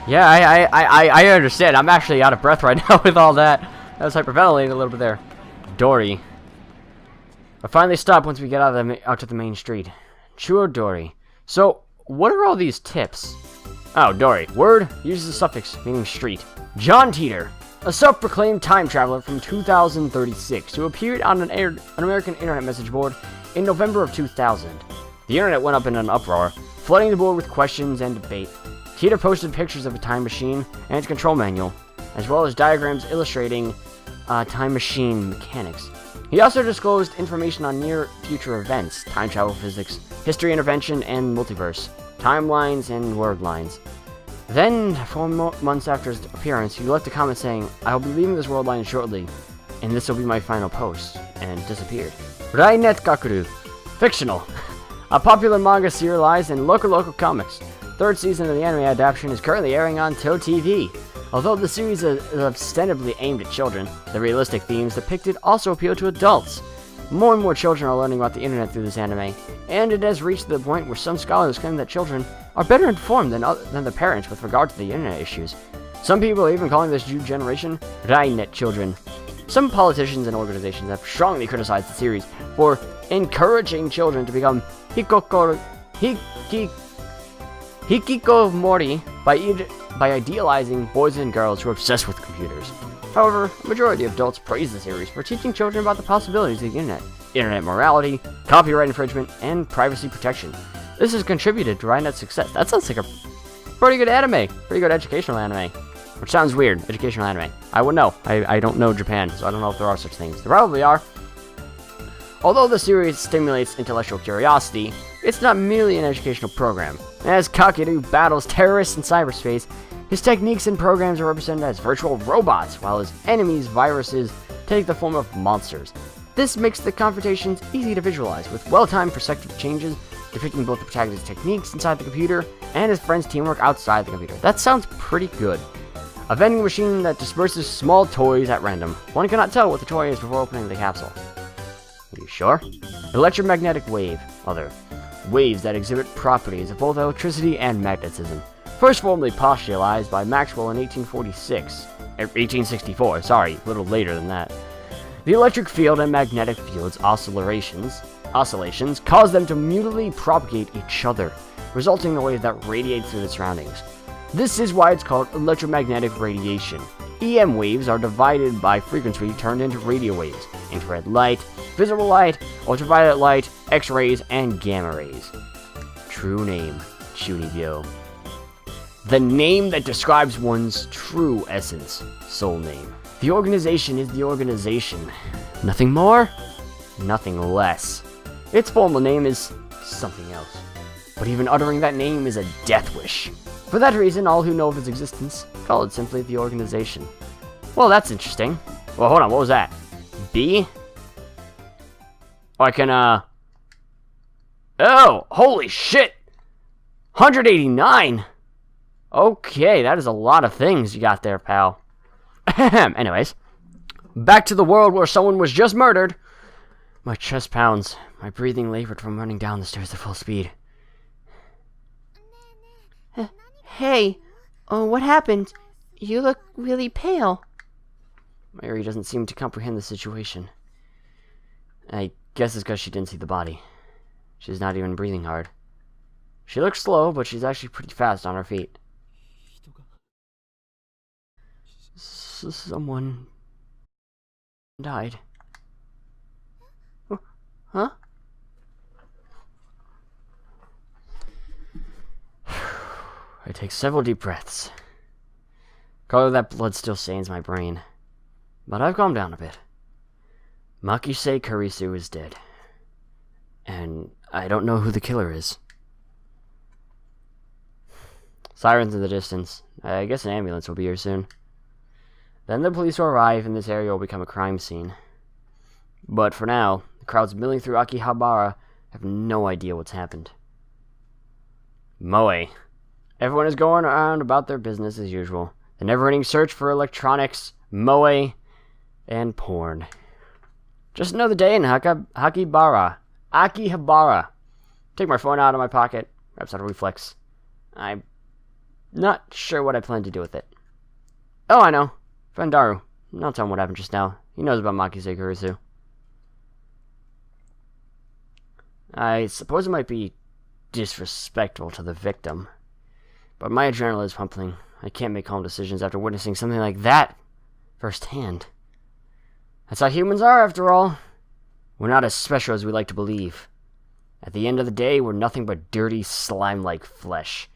Yeah, I understand. I'm actually out of breath right now with all that. I was hyperventilating a little bit there. Dory. I finally stopped once we get out to the main street. Sure, Dory. So, what are all these tips? Oh, Dory. Word uses a suffix meaning street. John Titor, a self-proclaimed time traveler from 2036, who appeared on an American internet message board in November of 2000. The internet went up in an uproar, flooding the board with questions and debate. Titor posted pictures of a time machine and its control manual, as well as diagrams illustrating time machine mechanics. He also disclosed information on near-future events, time travel physics, history intervention, and multiverse, timelines, and word lines. Then, 4 months after his appearance, he left a comment saying, "I will be leaving this world line shortly, and this will be my final post," and disappeared. Rainet Kakuru. Fictional. A popular manga serialized in local comics. Third season of the anime adaptation is currently airing on Toe TV. Although the series is ostensibly aimed at children, the realistic themes depicted also appeal to adults. More and more children are learning about the internet through this anime, and it has reached the point where some scholars claim that children are better informed than the parents with regard to the internet issues. Some people are even calling this new generation Rainet children. Some politicians and organizations have strongly criticized the series for encouraging children to become hikikomori by idealizing boys and girls who are obsessed with computers. However, a majority of adults praise the series for teaching children about the possibilities of the internet morality, copyright infringement, and privacy protection. This has contributed to Rhinet's success. That sounds like a pretty good anime, pretty good educational anime. Which sounds weird, educational anime. I wouldn't know. I don't know Japan, so I don't know if there are such things. There probably are. Although the series stimulates intellectual curiosity, it's not merely an educational program. As Kakeru battles terrorists in cyberspace, his techniques and programs are represented as virtual robots, while his enemies, viruses, take the form of monsters. This makes the confrontations easy to visualize, with well-timed perspective changes depicting both the protagonist's techniques inside the computer and his friend's teamwork outside the computer. That sounds pretty good. A vending machine that disperses small toys at random. One cannot tell what the toy is before opening the capsule. Are you sure? Electromagnetic wave. Other. Waves that exhibit properties of both electricity and magnetism. First formally postulated by Maxwell in 1864, sorry, a little later than that. The electric field and magnetic field's oscillations cause them to mutually propagate each other, resulting in a wave that radiates through the surroundings. This is why it's called electromagnetic radiation. EM waves are divided by frequency turned into radio waves, infrared light, visible light, ultraviolet light, X-rays, and gamma rays. True name, Chunibyo. The name that describes one's true essence, soul name. The organization is the organization. Nothing more, nothing less. Its formal name is something else. But even uttering that name is a death wish. For that reason, all who know of its existence call it simply the organization. Well, that's interesting. Well, hold on, what was that? B? Oh, I can, Oh, holy shit! 189! Okay, that is a lot of things you got there, pal. Anyways, back to the world where someone was just murdered. My chest pounds. My breathing labored from running down the stairs at full speed. Hey, what happened? You look really pale. Mary doesn't seem to comprehend the situation. I guess it's because she didn't see the body. She's not even breathing hard. She looks slow, but she's actually pretty fast on her feet. Someone died. Huh? I take several deep breaths. Color that blood still stains my brain. But I've calmed down a bit. Makise Kurisu is dead. And I don't know who the killer is. Sirens in the distance. I guess an ambulance will be here soon. Then the police will arrive and this area will become a crime scene. But for now, the crowds milling through Akihabara have no idea what's happened. Moe. Everyone is going around about their business as usual. The never-ending search for electronics, moe, and porn. Just another day in Akihabara. Take my phone out of my pocket. Perhaps out of reflex. I Not sure what I plan to do with it. Oh, I know. Fendaru. I'll tell him what happened just now. He knows about Makise Kurisu. I suppose it might be disrespectful to the victim, but my adrenaline is pumping. I can't make calm decisions after witnessing something like that firsthand. That's how humans are, after all. We're not as special as we like to believe. At the end of the day, we're nothing but dirty, slime-like flesh.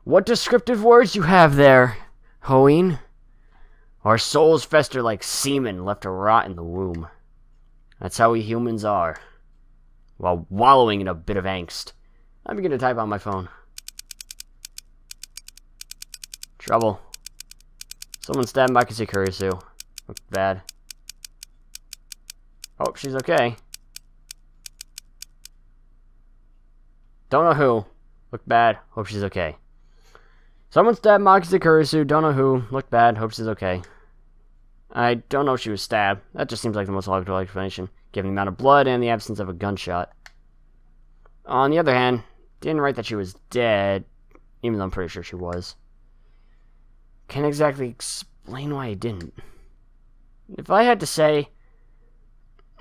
What descriptive words you have there, Hoeen? Our souls fester like semen left to rot in the womb. That's how we humans are. While wallowing in a bit of angst, I begin to type on my phone. Trouble. Someone stabbed Makise Kurisu. Looked bad. Hope she's okay. Don't know who. Looked bad. Hope she's okay. Someone stabbed Makise Kurisu. Don't know who. Looked bad. Hope she's okay. I don't know if she was stabbed. That just seems like the most logical explanation, given the amount of blood and the absence of a gunshot. On the other hand, didn't write that she was dead, even though I'm pretty sure she was. Can't exactly explain why I didn't. If I had to say,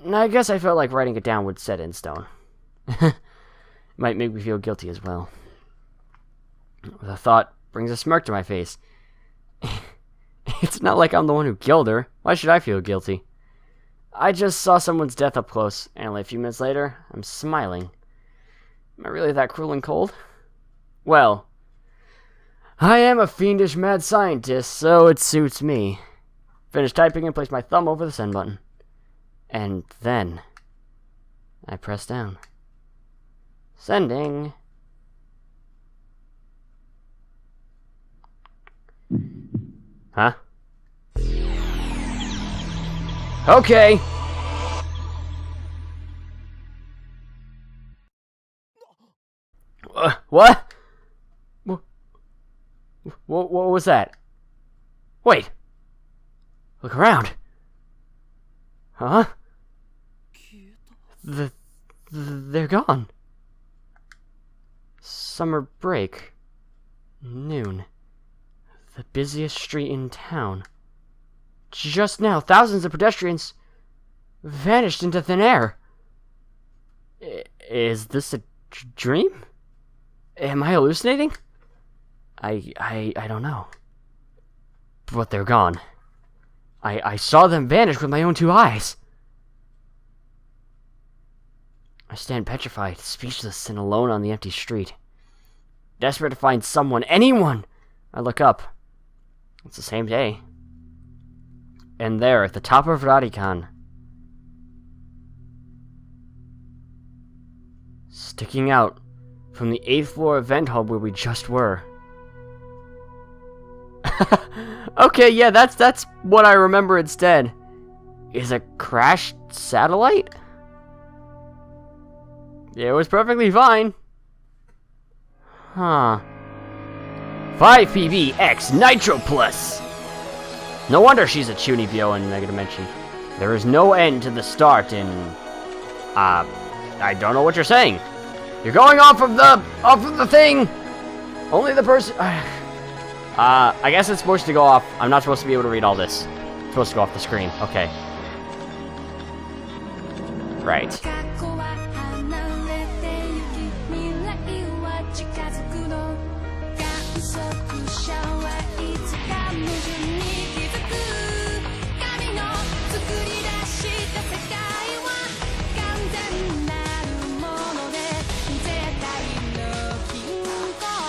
I guess I felt like writing it down would set it in stone. Might make me feel guilty as well. The thought brings a smirk to my face. It's not like I'm the one who killed her. Why should I feel guilty? I just saw someone's death up close, and only a few minutes later, I'm smiling. Am I really that cruel and cold? Well, I am a fiendish mad scientist, so it suits me. Finish typing and place my thumb over the send button. And then I press down. Sending. Huh? Okay. What? What was that? Wait. Look around. Huh? They're gone. Summer break. Noon. The busiest street in town. Just now, thousands of pedestrians vanished into thin air. Is this a dream? Am I hallucinating? I don't know. But they're gone. I saw them vanish with my own two eyes. I stand petrified, speechless, and alone on the empty street. Desperate to find someone, anyone! I look up. It's the same day. And there, at the top of Rarikan, sticking out from the 8th floor event hub where we just were. Okay, yeah, that's what I remember instead. Is a crashed satellite? Yeah, it was perfectly fine. Huh. 5 PB X Nitroplus! No wonder she's a Chunibyo in Mega Dimension. There is no end to the start in... I don't know what you're saying. You're going off of the thing! Only the person... I guess it's supposed to go off. I'm not supposed to be able to read all this. It's supposed to go off the screen. Okay. Right.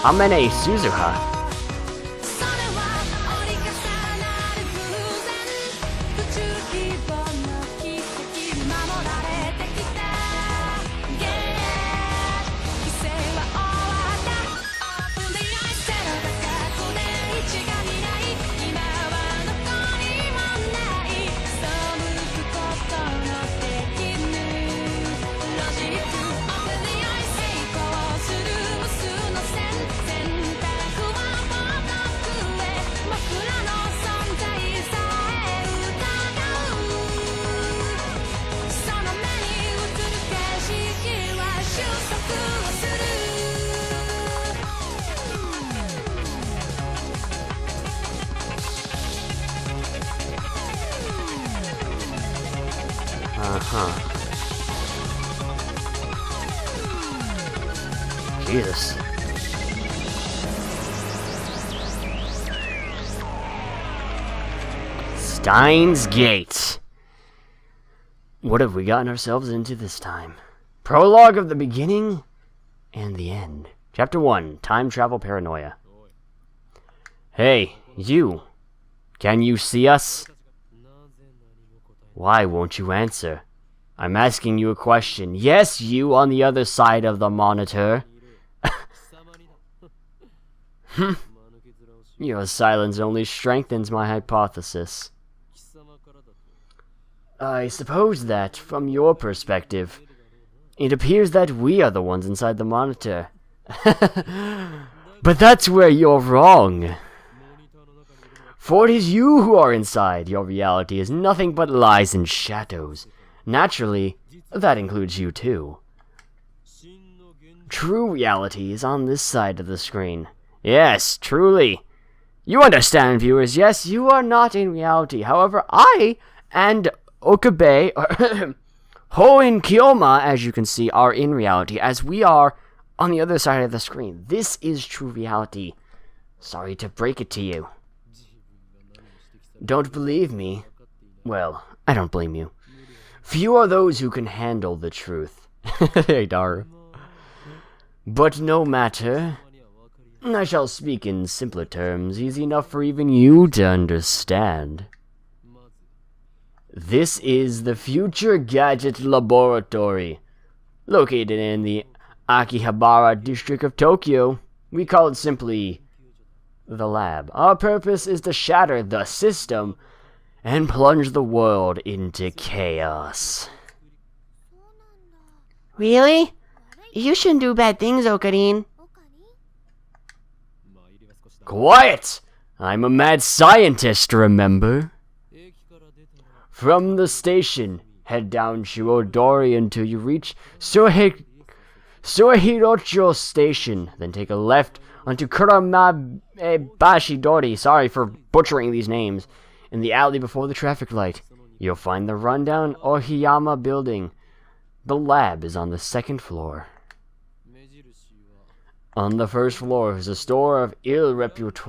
Amene Suzuha. Jesus. Steins Gate. What have we gotten ourselves into this time? Prologue of the beginning and the end. Chapter 1, Time Travel Paranoia. Hey, you. Can you see us? Why won't you answer? I'm asking you a question. Yes, you on the other side of the monitor. Your silence only strengthens my hypothesis. I suppose that, from your perspective, it appears that we are the ones inside the monitor. But that's where you're wrong. For it is you who are inside. Your reality is nothing but lies and shadows. Naturally, that includes you too. True reality is on this side of the screen. Yes, truly. You understand, viewers. Yes, you are not in reality. However, I and Okabe, Ho and Kyoma, as you can see, are in reality, as we are on the other side of the screen. This is true reality. Sorry to break it to you. Don't believe me? Well, I don't blame you. Few are those who can handle the truth. Hey, Dar. But no matter. I shall speak in simpler terms, easy enough for even you to understand. This is the Future Gadget Laboratory, located in the Akihabara district of Tokyo. We call it simply the lab. Our purpose is to shatter the system and plunge the world into chaos. Really? You shouldn't do bad things, Ocarine. Quiet! I'm a mad scientist, remember? From the station, head down Shirodori until you reach Suehirocho Station. Then take a left onto Kuramabashidori. Sorry for butchering these names. In the alley before the traffic light, you'll find the rundown Ohiyama building. The lab is on the second floor. On the first floor is a store of ill repute.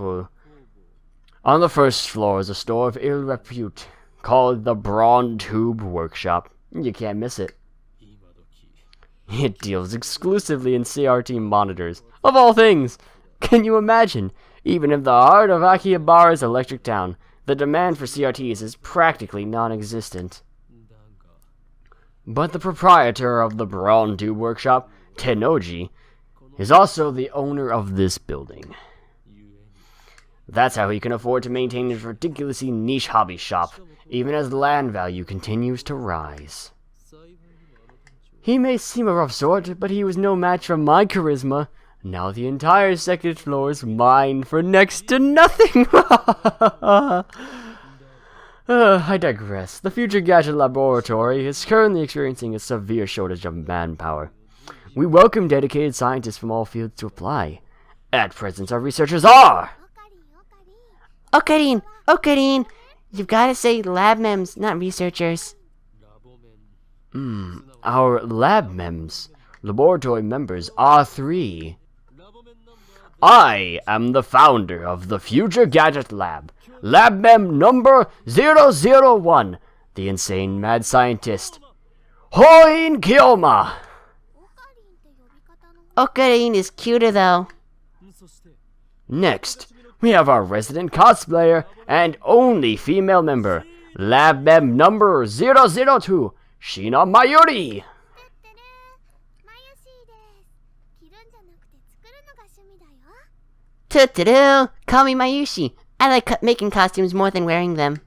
Called the Brawn Tube Workshop. You can't miss it. It deals exclusively in CRT monitors. Of all things! Can you imagine? Even in the heart of Akihabara's electric town, the demand for CRTs is practically non-existent. But the proprietor of the Brawn Tube Workshop, Tennoji, is also the owner of this building. That's how he can afford to maintain his ridiculously niche hobby shop, even as land value continues to rise. He may seem a rough sort, but he was no match for my charisma. Now the entire second floor is mine for next to nothing. I digress. The Future Gadget Laboratory is currently experiencing a severe shortage of manpower. We welcome dedicated scientists from all fields to apply. At present, our researchers are... Ocarine! You've got to say lab mems, not researchers. Our laboratory members are 3. I am the founder of the Future Gadget Lab. Lab mem number 001. The insane mad scientist. Hoin Kyoma. Ocarine is cuter though. Next, we have our resident cosplayer and only female member. Lab mem number 002. Shina Mayuri. Toot-toot-oo! Call me Mayushi. I like making costumes more than wearing them.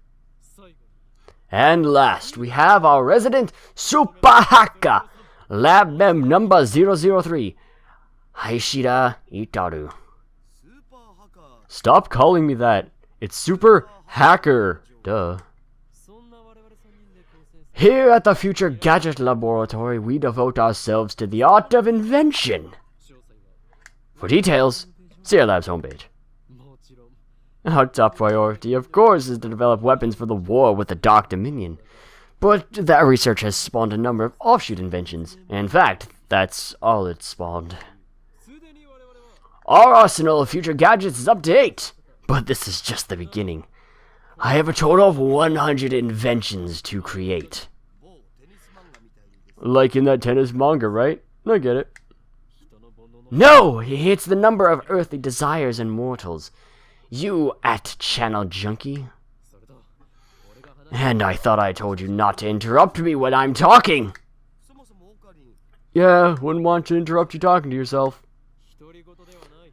And last, we have our resident Supahaka. Lab mem number 003. Haishida Itaru. Stop calling me that. It's Super Hacker. Duh. Here at the Future Gadget Laboratory, we devote ourselves to the art of invention. For details, see our lab's homepage. Our top priority, of course, is to develop weapons for the war with the Dark Dominion. But that research has spawned a number of offshoot inventions. In fact, that's all it's spawned. Our arsenal of future gadgets is up to 8, but this is just the beginning. I have a total of 100 inventions to create. Like in that tennis manga, right? I get it. No! It's the number of earthly desires and mortals. You at-channel junkie. And I thought I told you not to interrupt me when I'm talking! Yeah, wouldn't want to interrupt you talking to yourself.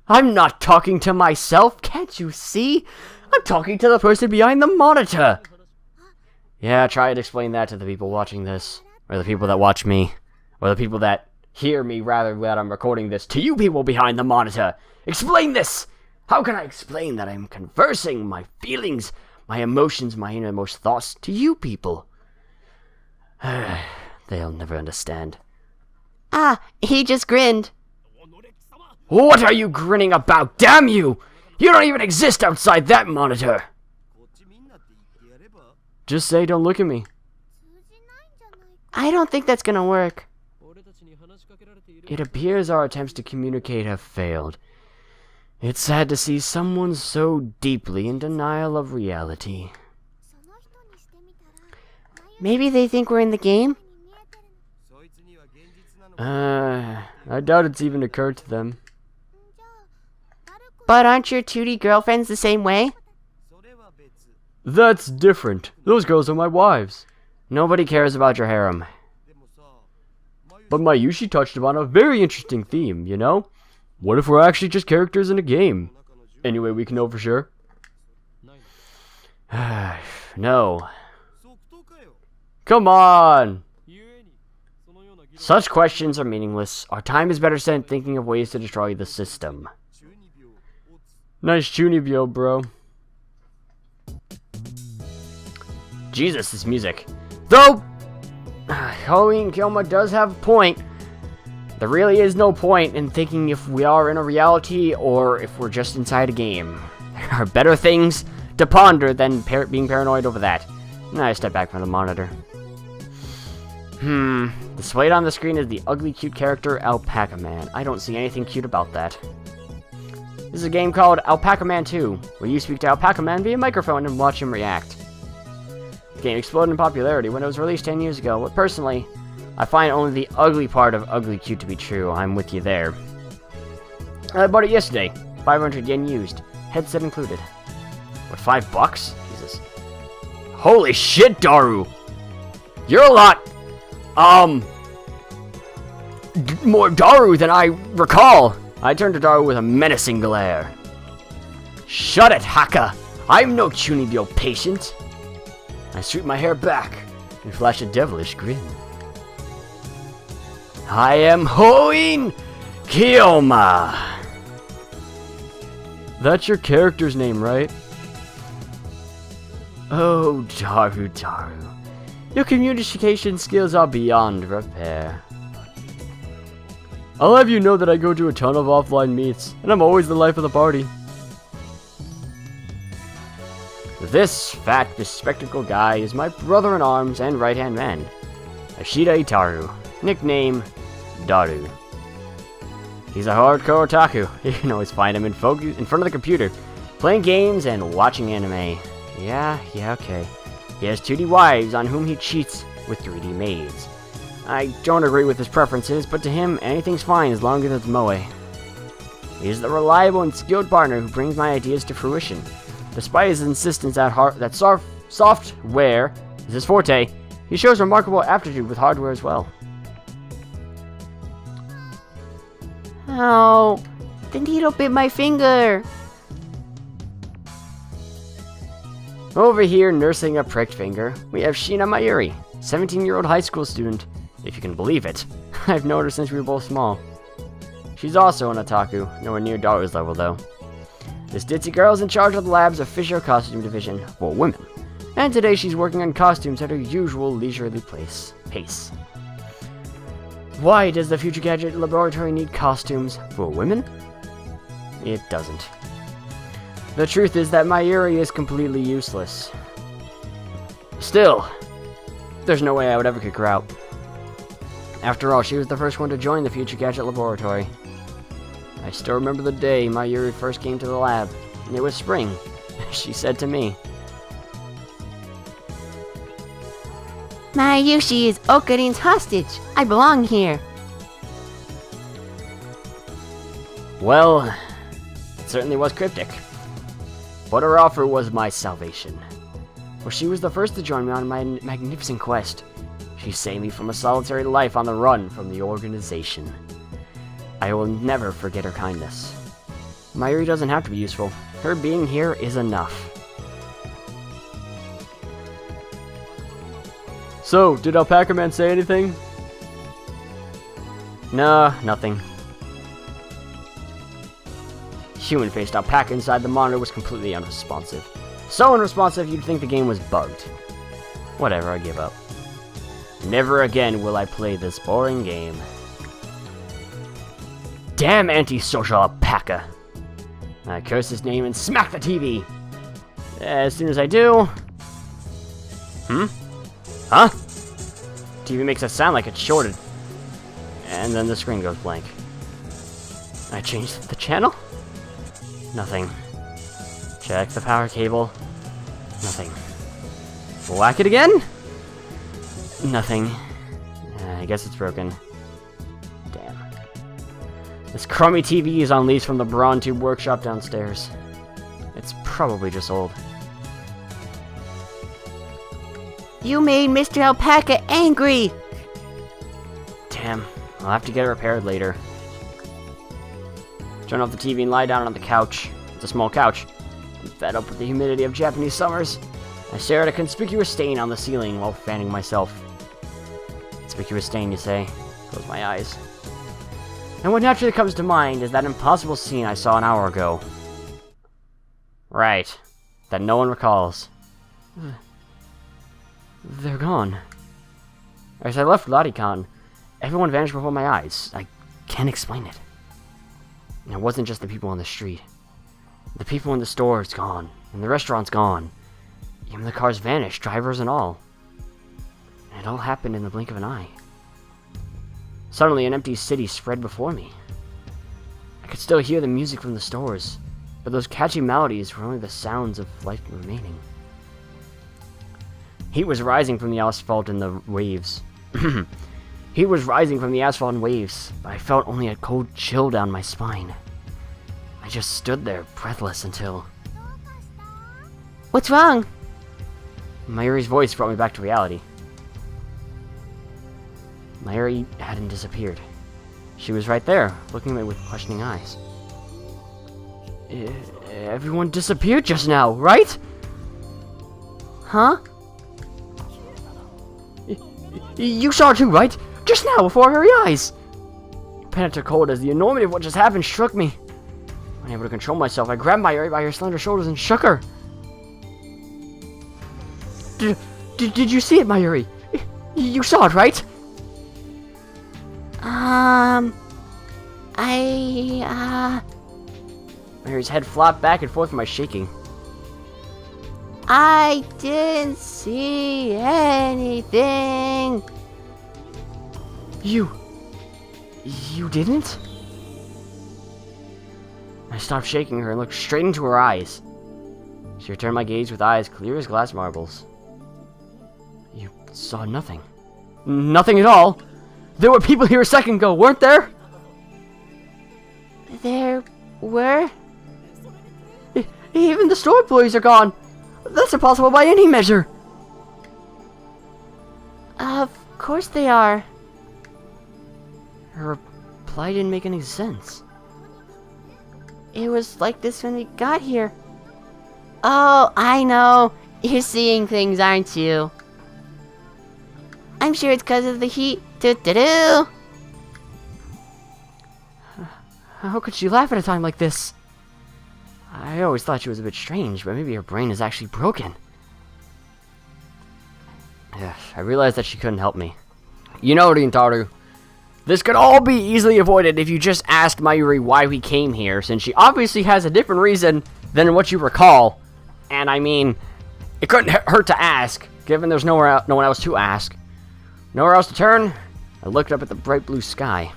I'm not talking to myself, can't you see? I'm talking to the person behind the monitor! Yeah, try to explain that to the people watching this. Or the people that watch me. Or the people that hear me rather that I'm recording this. To you people behind the monitor! Explain this! How can I explain that I'm conversing my feelings, my emotions, my innermost thoughts to you people? They'll never understand. Ah, he just grinned. What are you grinning about? Damn you! You don't even exist outside that monitor! Just say don't look at me. I don't think that's gonna work. It appears our attempts to communicate have failed. It's sad to see someone so deeply in denial of reality. Maybe they think we're in the game? I doubt it's even occurred to them. But aren't your 2D girlfriends the same way? That's different. Those girls are my wives. Nobody cares about your harem. But Mayushi touched upon a very interesting theme, you know? What if we're actually just characters in a game? Anyway, we can know for sure. No. Come on! Such questions are meaningless. Our time is better spent thinking of ways to destroy the system. Nice chunibyo, bro. Jesus, this music. Though, Halloween Kilma does have a point. There really is no point in thinking if we are in a reality or if we're just inside a game. There are better things to ponder than being paranoid over that. Now I step back from the monitor. Displayed on the screen is the ugly cute character Alpaca Man. I don't see anything cute about that. This is a game called Alpaca Man 2, where you speak to Alpaca Man via microphone and watch him react. The game exploded in popularity when it was released 10 years ago, but personally, I find only the ugly part of ugly cute to be true. I'm with you there. I bought it yesterday. 500 yen used. Headset included. What, $5? Jesus. Holy shit, Daru! You're a lot, more Daru than I recall. I turned to Daru with a menacing glare. Shut it, Haka! I'm no Chunibyo patient! I sweep my hair back and flash a devilish grin. I am Hoin Kiyoma! That's your character's name, right? Oh, Daru. Your communication skills are beyond repair. I'll have you know that I go to a ton of offline meets, and I'm always the life of the party. This fat, bespectacled guy is my brother-in-arms and right-hand man, Ashida Itaru, nickname Daru. He's a hardcore otaku. You can always find him in front of the computer, playing games and watching anime. Yeah, okay. He has 2D wives on whom he cheats with 3D maids. I don't agree with his preferences, but to him, anything's fine as long as it's moe. He is the reliable and skilled partner who brings my ideas to fruition. Despite his insistence that software is his forte, he shows remarkable aptitude with hardware as well. Oh, the needle bit my finger. Over here, nursing a pricked finger, we have Shina Mayuri, 17-year-old high school student, if you can believe it. I've known her since we were both small. She's also an otaku, nowhere near Daru's level though. This ditzy girl is in charge of the lab's official costume division for women, and today she's working on costumes at her usual leisurely pace. Why does the Future Gadget Laboratory need costumes for women? It doesn't. The truth is that Mayuri is completely useless. Still, There's no way I would ever kick her out. After all, she was the first one to join the Future Gadget Laboratory. I still remember the day Mayuri first came to the lab. It was spring. She said to me, Mayushi is Okarin's hostage. I belong here. well, it certainly was cryptic. But her offer was my salvation. For she was the first to join me on my magnificent quest. She saved me from a solitary life on the run from the organization. I will never forget her kindness. Mayuri doesn't have to be useful. Her being here is enough. So, did Alpaca Man say anything? No, nothing. Human-faced Alpaca inside the monitor was completely unresponsive. So unresponsive you'd think the game was bugged. Whatever, I give up. Never again will I play this boring game. Damn antisocial Alpaca! I curse his name and smack the TV! As soon as I do... Huh? TV makes a sound like it's shorted. And then the screen goes blank. I changed the channel? Nothing. Check the power cable. Nothing. Whack it again? Nothing. I guess it's broken. Damn. This crummy TV is on lease from the Brawn Tube workshop downstairs. It's probably just old. You made Mr. Alpaca angry! Damn. I'll have to get it repaired later. Turn off the TV and lie down on the couch. It's a small couch. I'm fed up with the humidity of Japanese summers. I stare at a conspicuous stain on the ceiling while fanning myself. Conspicuous stain, you say? Close my eyes. And what naturally comes to mind is that impossible scene I saw an hour ago. Right. That no one recalls. They're gone. As I left Lottie-Con, everyone vanished before my eyes. I can't explain it. And it wasn't just the people on the street. The people in the store is gone, and the restaurant's gone. Even the cars vanished, drivers and all. And it all happened in the blink of an eye. Suddenly, an empty city spread before me. I could still hear the music from the stores, but those catchy melodies were only the sounds of life remaining. Heat was rising from the asphalt and the waves. Heat was rising from the asphalt and waves, but I felt only a cold chill down my spine. I just stood there, breathless, until... What's wrong? Mayuri's voice brought me back to reality. Mayuri hadn't disappeared. She was right there, looking at me with questioning eyes. Everyone disappeared just now, right? Huh? You saw it too, right? Just now, before our very eyes! Panic took hold as the enormity of what just happened struck me. Unable to control myself, I grabbed Mayuri by her slender shoulders and shook her. Did you see it, Mayuri? You saw it, right? Mayuri's head flopped back and forth from my shaking. I didn't see anything. You didn't? I stopped shaking her and looked straight into her eyes. She returned my gaze with eyes clear as glass marbles. You saw nothing. Nothing at all? There were people here a second ago, weren't there? There were? Even the store employees are gone. That's impossible by any measure. Of course they are. Her reply didn't make any sense. It was like this when we got here. Oh, I know. You're seeing things, aren't you? I'm sure it's because of the heat. Do-do-do! How could she laugh at a time like this? I always thought she was a bit strange, but maybe her brain is actually broken. I realized that she couldn't help me. You know, Rintaro, this could all be easily avoided if you just asked Mayuri why we came here, since she obviously has a different reason than what you recall. And I mean, it couldn't hurt to ask. Given there's no one else to ask, nowhere else to turn, I looked up at the bright blue sky.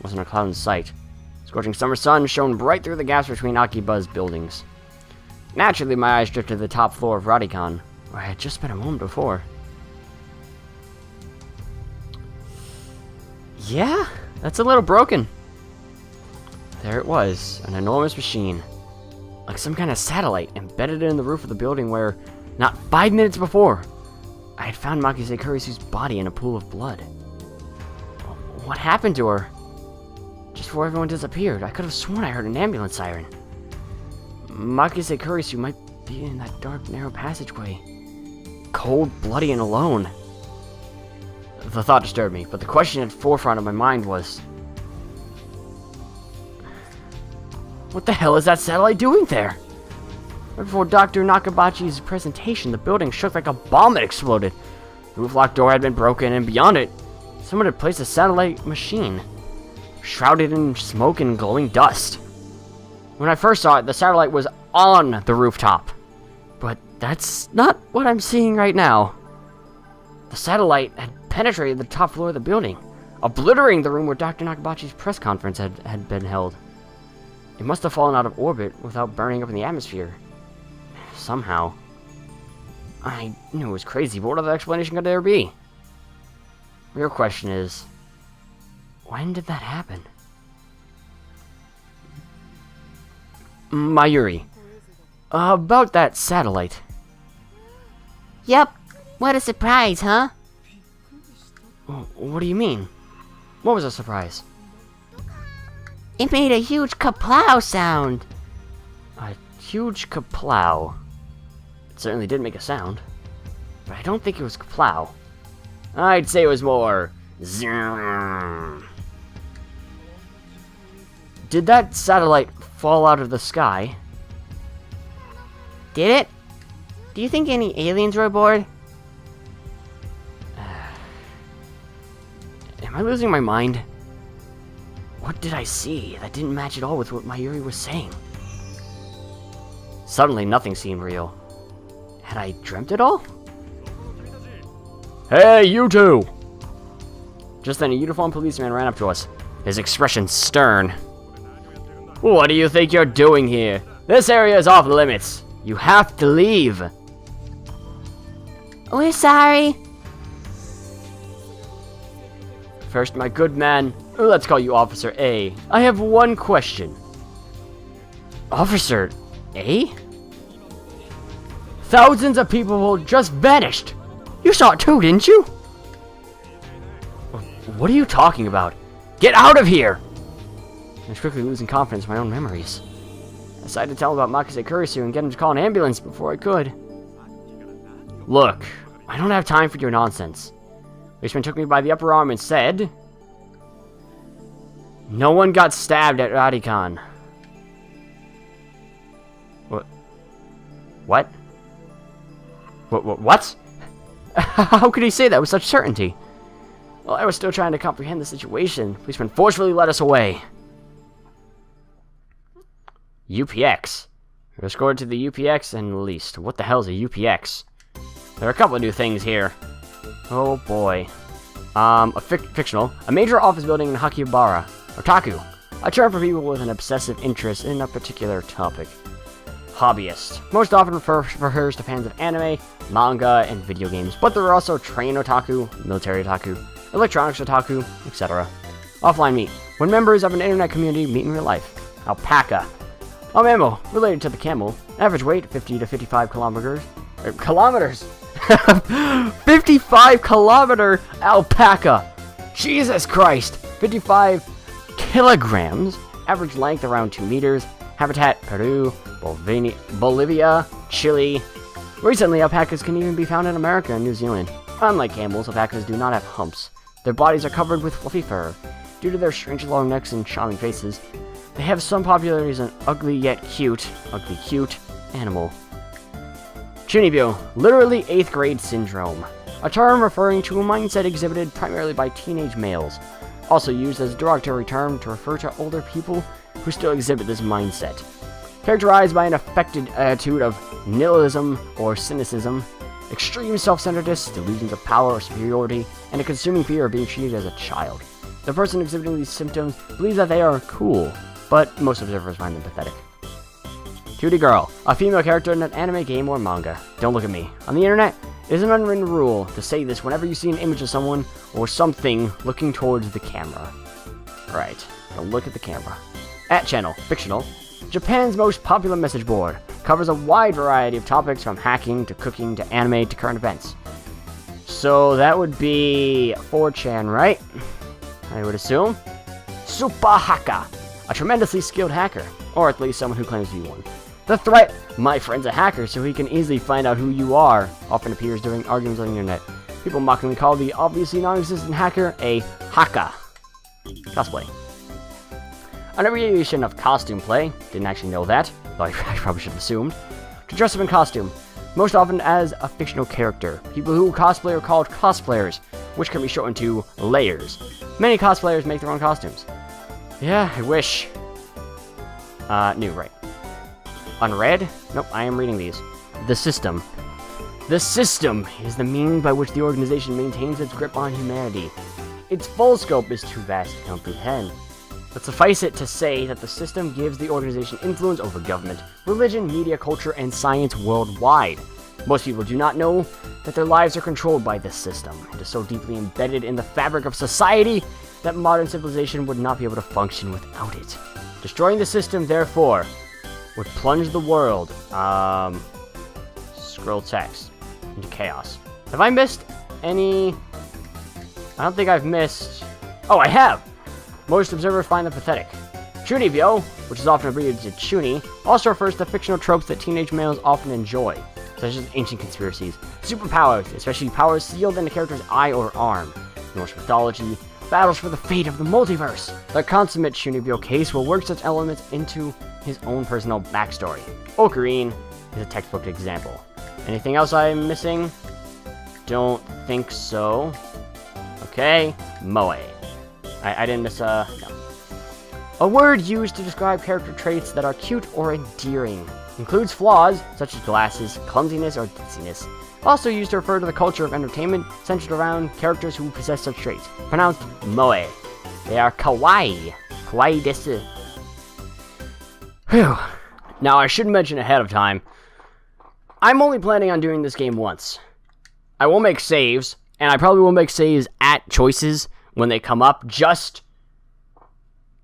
Wasn't a cloud in sight. Scorching summer sun shone bright through the gaps between Akiba's buildings. Naturally, my eyes drifted to the top floor of Radicon, where I had just been a moment before. Yeah, that's a little broken. There it was, an enormous machine. Like some kind of satellite embedded in the roof of the building where, not 5 minutes before, I had found Makise Kurisu's body in a pool of blood. What happened to her? Just before everyone disappeared, I could have sworn I heard an ambulance siren. Makise Kurisu might be in that dark, narrow passageway. Cold, bloody, and alone. The thought disturbed me, but the question at the forefront of my mind was... what the hell is that satellite doing there? Right before Dr. Nakabachi's presentation, the building shook like a bomb that exploded. The roof lock door had been broken, and beyond it, someone had placed a satellite machine, shrouded in smoke and glowing dust. When I first saw it, the satellite was on the rooftop. But that's not what I'm seeing right now. The satellite had penetrated the top floor of the building, obliterating the room where Dr. Nakabachi's press conference had been held. It must have fallen out of orbit without burning up in the atmosphere. Somehow. I knew it was crazy, but what other explanation could there be? The real question is, when did that happen? Mayuri. About that satellite. Yep. What a surprise, huh? What do you mean? What was a surprise? It made a huge kaplow sound. A huge kaplow. It certainly did make a sound. But I don't think it was kaplow. I'd say it was more... zoom. Did that satellite fall out of the sky? Did it? Do you think any aliens were aboard? Am I losing my mind? What did I see that didn't match at all with what Mayuri was saying? Suddenly, nothing seemed real. Had I dreamt it all? Hey, you two! Just then, a uniformed policeman ran up to us, his expression stern. What do you think you're doing here? This area is off limits. You have to leave. We're sorry. First, my good man, let's call you Officer A. I have one question. Officer A? Thousands of people just vanished. You saw it too, didn't you? What are you talking about? Get out of here! I was quickly losing confidence in my own memories. I decided to tell him about Makise Kurisu and get him to call an ambulance before I could. Look, I don't have time for your nonsense. Policeman took me by the upper arm and said... No one got stabbed at Radicon. What? What? How could he say that with such certainty? Well, I was still trying to comprehend the situation. Policeman forcefully led us away. UPX. We were escorted to the UPX and released. What the hell is a UPX? There are a couple of new things here. Oh boy. Fictional. A major office building in Hakibara. Otaku. A term for people with an obsessive interest in a particular topic. Hobbyist. Most often refers to fans of anime, manga, and video games, but there are also train otaku, military otaku, electronics otaku, etc. Offline meet. When members of an internet community meet in real life. Alpaca. A mammal related to the camel. Average weight 50 to 55 kilometers. 55 kilometer alpaca. Jesus Christ. 55 kilograms. Average length around 2 meters. Habitat Peru, Bolivia, Chile. Recently, alpacas can even be found in America and New Zealand. Unlike camels, alpacas do not have humps. Their bodies are covered with fluffy fur. Due to their strange long necks and charming faces, they have some popularity as an ugly yet cute animal. Chunibyo, literally 8th grade syndrome, a term referring to a mindset exhibited primarily by teenage males, also used as a derogatory term to refer to older people who still exhibit this mindset. Characterized by an affected attitude of nihilism or cynicism, extreme self-centeredness, delusions of power or superiority, and a consuming fear of being treated as a child. The person exhibiting these symptoms believes that they are cool, but most observers find them pathetic. Cutie Girl, a female character in an anime, game, or manga. Don't look at me. On the internet, it is an unwritten rule to say this whenever you see an image of someone or something looking towards the camera. Right, don't look at the camera. @channel, fictional. Japan's most popular message board. Covers a wide variety of topics from hacking to cooking to anime to current events. So that would be 4chan, right? I would assume. Super Hacker, a tremendously skilled hacker, or at least someone who claims to be one. The threat, my friend's a hacker, so he can easily find out who you are, often appears during arguments on the internet. People mockingly call the obviously non-existent hacker a haka. Cosplay. An abbreviation of costume play, didn't actually know that, though I probably should have assumed. To dress up in costume, most often as a fictional character. People who cosplay are called cosplayers, which can be shortened to layers. Many cosplayers make their own costumes. Yeah, I wish. New, right. Unread? Nope, I am reading these. The system. The system is the means by which the organization maintains its grip on humanity. Its full scope is too vast to comprehend. But suffice it to say that the system gives the organization influence over government, religion, media, culture, and science worldwide. Most people do not know that their lives are controlled by this system. It is so deeply embedded in the fabric of society that modern civilization would not be able to function without it. Destroying the system, therefore, would plunge the world, scroll text, into chaos. Have I missed any? I don't think I've missed. Oh, I have! Most observers find them pathetic. Chunibyo, which is often abbreviated to Chuni, also refers to fictional tropes that teenage males often enjoy, such as ancient conspiracies, superpowers, especially powers sealed in a character's eye or arm, Norse mythology, battles for the fate of the multiverse. The consummate Chunibyo case will work such elements into his own personal backstory. Ocarine is a textbook example. Anything else I'm missing? Don't think so. Okay, Moe. I didn't miss, no. A word used to describe character traits that are cute or endearing. Includes flaws, such as glasses, clumsiness, or ditziness. Also used to refer to the culture of entertainment centered around characters who possess such traits. Pronounced moe. They are kawaii. Kawaii desu. Whew. Now, I should mention ahead of time, I'm only planning on doing this game once. I will make saves, and I probably will make saves at choices when they come up, just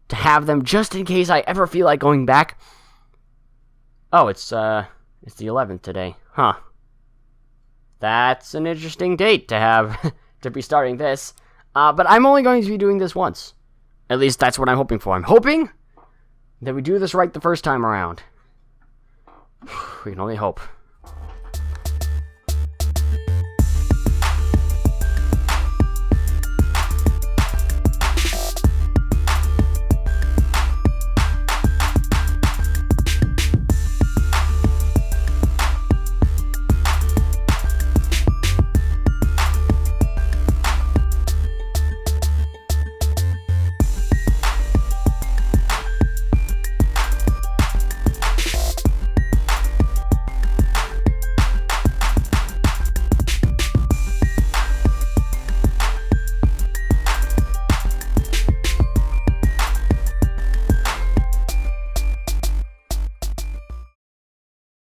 to have them, just in case I ever feel like going back. Oh, it's the 11th today. Huh. That's an interesting date to have, to be starting this. But I'm only going to be doing this once. At least that's what I'm hoping for. I'm hoping that we do this right the first time around. We can only hope.